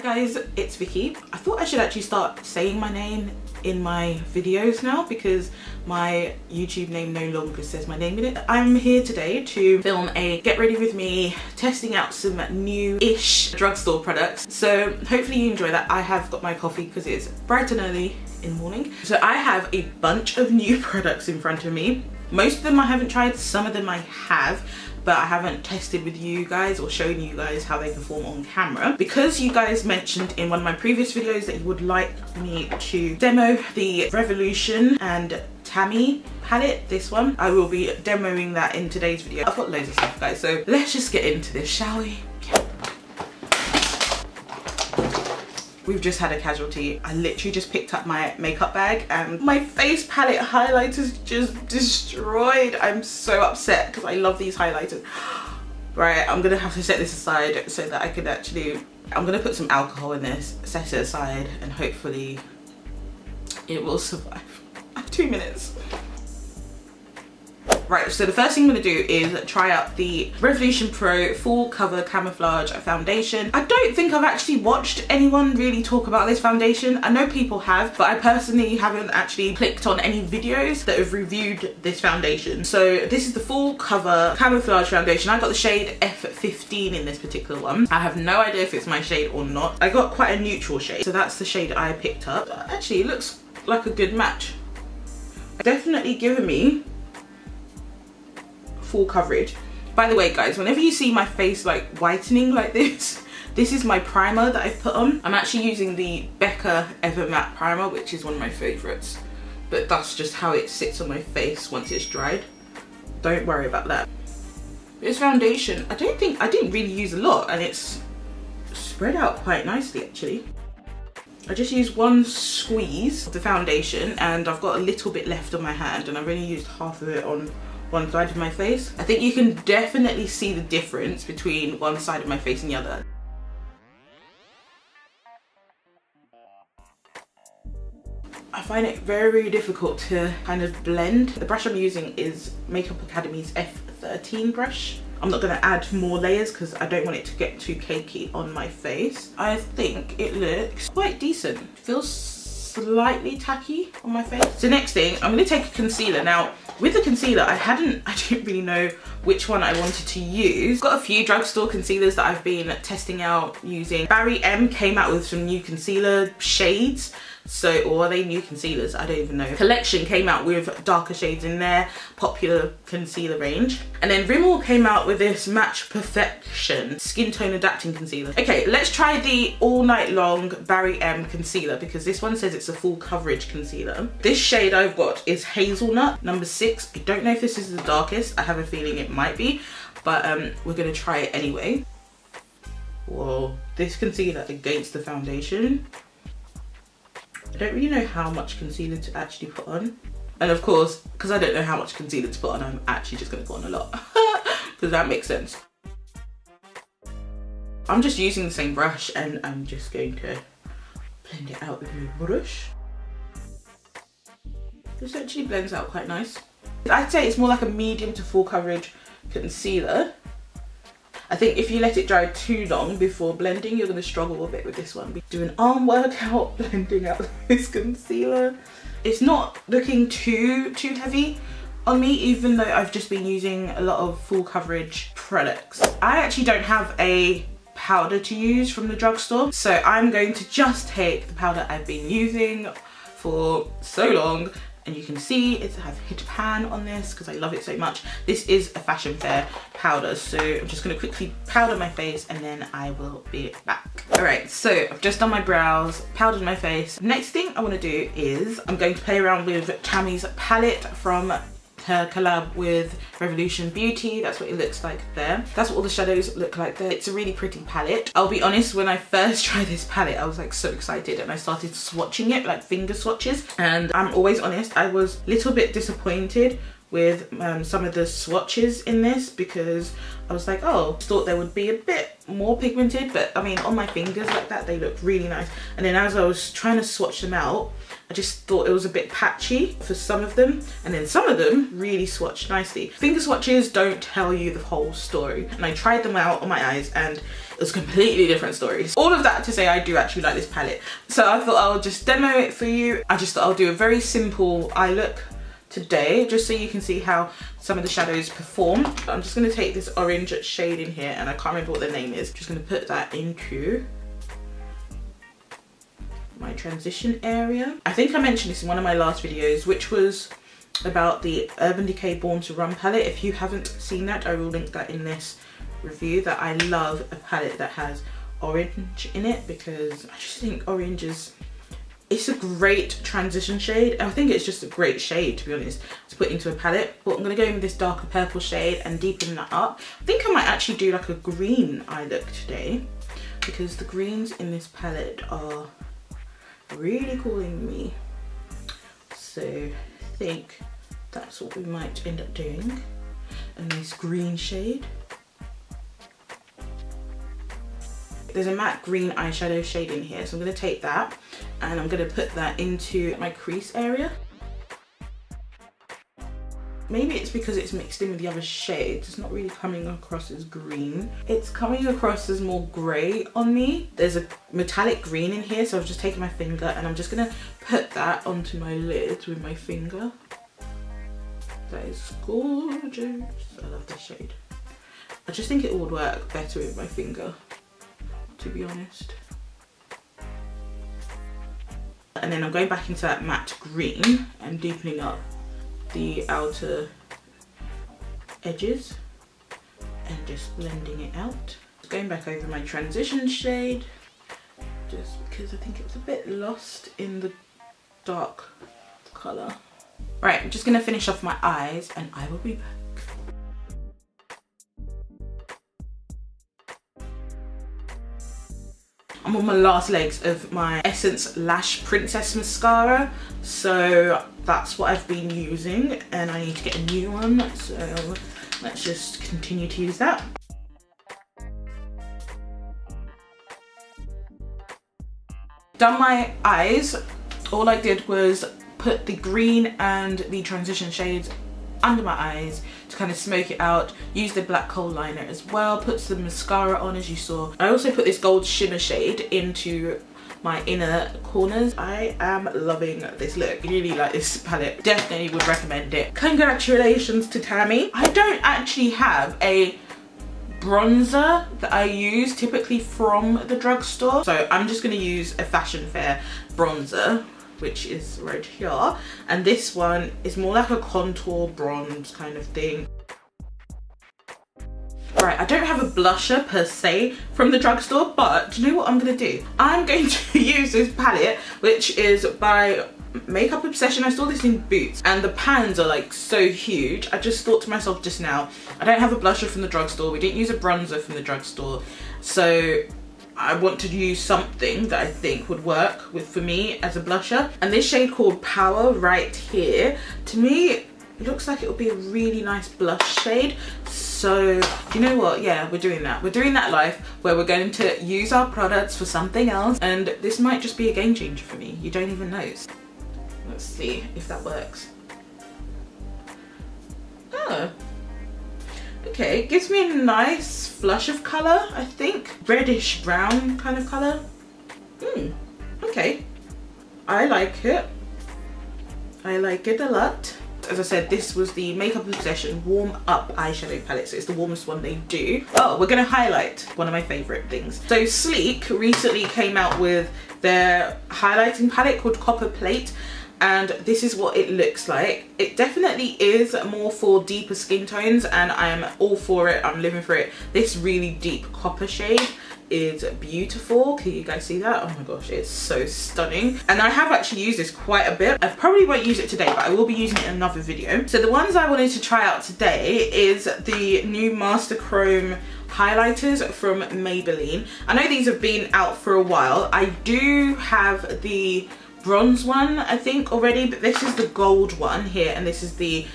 guys, it's Vicky. I thought I should actually start saying my name in my videos now because my YouTube name no longer says my name in it. I'm here today to film a get ready with me, testing out some new-ish drugstore products. So hopefully you enjoy that. I have got my coffee because it's bright and early in the morning. So I have a bunch of new products in front of me. Most of them I haven't tried, some of them I have, but I haven't tested with you guys or shown you guys how they perform on camera. Because you guys mentioned in one of my previous videos that you would like me to demo the Revolution and Tammi palette, this one, I will be demoing that in today's video. I've got loads of stuff, guys, so let's just get into this, shall we? We've just had a casualty. I literally just picked up my makeup bag and my face palette highlighters just destroyed. I'm so upset because I love these highlighters. Right, I'm gonna have to set this aside so that I can actually, I'm gonna put some alcohol in this, set it aside, and hopefully it will survive. 2 minutes. Right, so the first thing I'm going to do is try out the Revolution Pro Full Cover Camouflage Foundation. I don't think I've actually watched anyone really talk about this foundation. I know people have, but I personally haven't actually clicked on any videos that have reviewed this foundation. So this is the Full Cover Camouflage Foundation. I got the shade F15 in this particular one. I have no idea if it's my shade or not. I got quite a neutral shade, so that's the shade I picked up. Actually, it looks like a good match. Definitely giving me full coverage. By the way, guys, whenever you see my face like whitening like this is my primer that I've put on. I'm actually using the Becca Ever Matte primer, which is one of my favorites, but that's just how it sits on my face once it's dried. Don't worry about that. This foundation, I didn't really use a lot, and it's spread out quite nicely actually. I just used one squeeze of the foundation and I've got a little bit left on my hand, and I've only used half of it on one side of my face. I think you can definitely see the difference between one side of my face and the other. I find it very difficult to kind of blend. The brush I'm using is Makeup Academy's F13 brush. I'm not going to add more layers because I don't want it to get too cakey on my face. I think it looks quite decent. It feels slightly tacky on my face. So next thing, I'm going to take a concealer. Now, with the concealer, I didn't really know which one I wanted to use. I've got a few drugstore concealers that I've been testing out using. Barry M came out with some new concealer shades. So, or are they new concealers? I don't even know. Collection came out with darker shades in their popular concealer range. And then Rimmel came out with this Match Perfection Skin Tone Adapting Concealer. Okay, let's try the All Night Long Barry M concealer because this one says it's a full coverage concealer. This shade I've got is Hazelnut, number 6. I don't know if this is the darkest. I have a feeling it might be, but we're gonna try it anyway. Whoa, this concealer against the foundation. I don't really know how much concealer to actually put on. And of course, because I don't know how much concealer to put on, I'm actually just going to put on a lot. Because that makes sense. I'm just using the same brush and I'm just going to blend it out with my brush. This actually blends out quite nice. I'd say it's more like a medium to full coverage concealer. I think if you let it dry too long before blending, you're going to struggle a bit with this one. Do an arm workout blending out this concealer. It's not looking too heavy on me, even though I've just been using a lot of full coverage products. I actually don't have a powder to use from the drugstore, so I'm going to just take the powder I've been using for so long. And you can see I have hit pan on this because I love it so much. This is a Fashion Fair powder, so I'm just going to quickly powder my face and then I will be back. Alright, so I've just done my brows, powdered my face. Next thing I want to do is I'm going to play around with Tammi's palette from her collab with Revolution Beauty. That's what it looks like there. That's what all the shadows look like there. It's a really pretty palette. I'll be honest, when I first tried this palette, I was like so excited and I started swatching it, like finger swatches. And I'm always honest, I was a little bit disappointed with some of the swatches in this, because I was like, oh, thought they would be a bit more pigmented, but I mean on my fingers like that they look really nice. And then as I was trying to swatch them out, I just thought it was a bit patchy for some of them, and then some of them really swatched nicely. Finger swatches don't tell you the whole story, and I tried them out on my eyes and it was completely different stories. All of that to say I do actually like this palette, so I thought I'll just demo it for you. I just thought I'll do a very simple eye look today, just so you can see how some of the shadows perform. I'm just going to take this orange shade in here, and I can't remember what the name is. Just going to put that into my transition area. I think I mentioned this in one of my last videos, which was about the Urban Decay Born to Run palette. If you haven't seen that, I will link that in this review. That I love a palette that has orange in it, because I just think orange is, it's a great transition shade. I think it's just a great shade, to be honest, to put into a palette. But I'm going to go in with this darker purple shade and deepen that up. I think I might actually do like a green eye look today, because the greens in this palette are really calling me. So I think that's what we might end up doing. A nice green shade. There's a matte green eyeshadow shade in here, so I'm going to take that and I'm going to put that into my crease area. Maybe it's because it's mixed in with the other shades, it's not really coming across as green. It's coming across as more grey on me. There's a metallic green in here, so I've just taken my finger and I'm just going to put that onto my lid with my finger. That is gorgeous. I love this shade. I just think it would work better with my finger, to be honest. And then I'm going back into that matte green and deepening up the outer edges and just blending it out. Going back over my transition shade, just because I think it was a bit lost in the dark colour. Right, I'm just going to finish off my eyes and I will be back. I'm on my last legs of my Essence Lash Princess mascara, so that's what I've been using and I need to get a new one, so let's just continue to use that. Done my eyes. All I did was put the green and the transition shades under my eyes to kind of smoke it out. Use the black kohl liner as well, put some mascara on as you saw. I also put this gold shimmer shade into my inner corners. I am loving this look. Really like this palette. Definitely would recommend it. Congratulations to Tammi. I don't actually have a bronzer that I use typically from the drugstore, so I'm just going to use a Fashion Fair bronzer, which is right here, and this one is more like a contour bronze kind of thing. Right, I don't have a blusher per se from the drugstore, but do you know what I'm going to do? I'm going to use this palette, which is by Makeup Obsession. I saw this in Boots and the pans are like so huge. I just thought to myself just now, I don't have a blusher from the drugstore, we didn't use a bronzer from the drugstore, so I want to use something that I think would work for me as a blusher. And this shade called Power right here, to me it looks like it would be a really nice blush shade. So you know what, yeah, we're doing that. We're doing that life where we're going to use our products for something else, and this might just be a game changer for me. You don't even know. Let's see if that works. Oh. Okay, it gives me a nice flush of colour, I think. Reddish brown kind of colour. Okay. I like it. I like it a lot. As I said, this was the Makeup Obsession Warm Up Eyeshadow Palette, so it's the warmest one they do. Oh, we're going to highlight one of my favourite things. So Sleek recently came out with their highlighting palette called Copper Plate, and this is what it looks like. It definitely is more for deeper skin tones, and I am all for it. I'm living for it. This really deep copper shade is beautiful. Can you guys see that? Oh my gosh, it's so stunning. And I have actually used this quite a bit. I probably won't use it today, but I will be using it in another video. So the ones I wanted to try out today is the new Master Chrome highlighters from Maybelline. I know these have been out for a while. I do have the bronze one, I think, already, but this is the gold one here, and this is the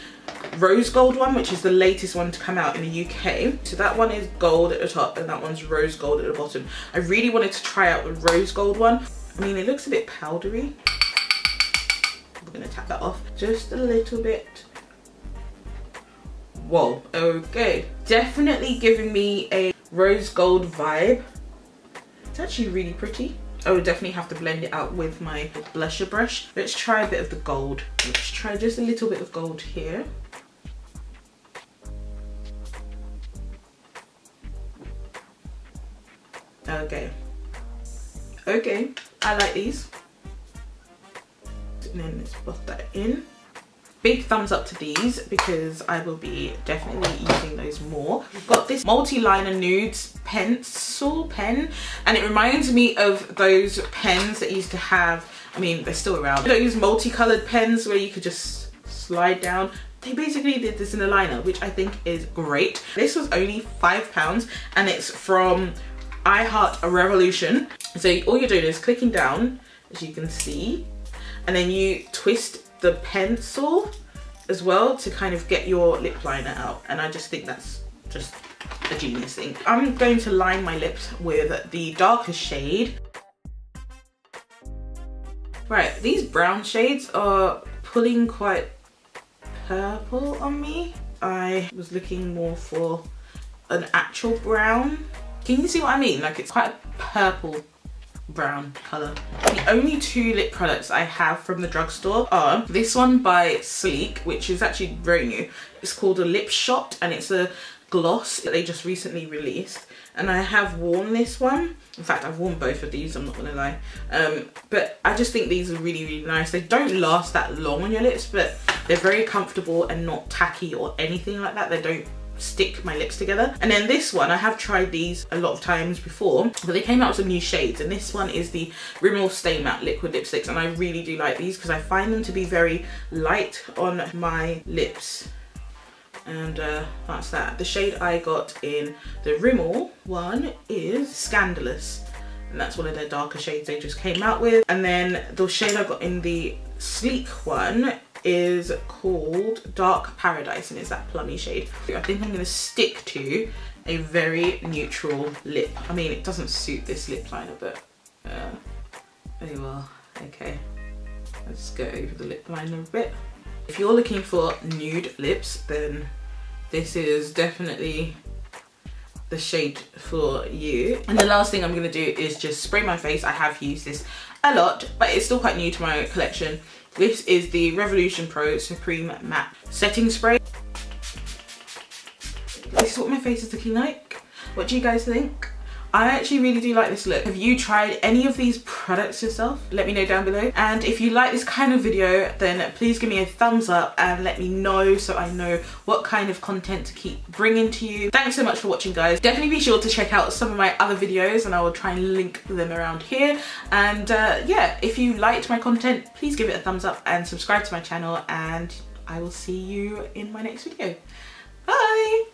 rose gold one, which is the latest one to come out in the UK. So that one is gold at the top and that one's rose gold at the bottom. I really wanted to try out the rose gold one. I mean, it looks a bit powdery. We're gonna tap that off just a little bit. Whoa, okay. Definitely giving me a rose gold vibe. It's actually really pretty. I would definitely have to blend it out with my blusher brush. Let's try a bit of the gold. Let's try just a little bit of gold here. Okay. Okay, I like these. And then let's buff that in. Big thumbs up to these because I will be definitely using those more. We've got this multi-liner nudes pencil pen, and it reminds me of those pens that used to have, I mean, they're still around, those multicolored pens where you could just slide down. They basically did this in a liner, which I think is great. This was only £5 and it's from I Heart a Revolution. So all you're doing is clicking down, as you can see, and then you twist the pencil as well to kind of get your lip liner out, and I just think that's just a genius thing. I'm going to line my lips with the darker shade. Right, these brown shades are pulling quite purple on me. I was looking more for an actual brown. Can you see what I mean? Like, it's quite a purple brown colour. The only two lip products I have from the drugstore are this one by Sleek, which is actually very new. It's called a Lip Shot and it's a gloss that they just recently released, and I have worn this one. In fact, I've worn both of these, I'm not gonna lie, but I just think these are really, really nice. They don't last that long on your lips, but they're very comfortable and not tacky or anything like that. They don't stick my lips together. And then this one, I have tried these a lot of times before, but they came out with some new shades, and this one is the Rimmel Stay Matte Liquid Lipsticks, and I really do like these because I find them to be very light on my lips. And that's that. The shade I got in the Rimmel one is Scandalous, and that's one of their darker shades they just came out with. And then the shade I got in the Sleek one is called Dark Paradise, and it's that plummy shade. I think I'm going to stick to a very neutral lip. I mean, it doesn't suit this lip liner, but very well. Okay, let's go over the lip liner a bit. If you're looking for nude lips, then this is definitely the shade for you. And the last thing I'm going to do is just spray my face. I have used this a lot, but it's still quite new to my collection. This is the Revolution Pro Supreme Matte Setting Spray. This is what my face is looking like. What do you guys think? I actually really do like this look. Have you tried any of these products yourself? Let me know down below. And if you like this kind of video, then please give me a thumbs up and let me know so I know what kind of content to keep bringing to you. Thanks so much for watching, guys. Definitely be sure to check out some of my other videos, and I will try and link them around here. And yeah, if you liked my content, please give it a thumbs up and subscribe to my channel, and I will see you in my next video. Bye!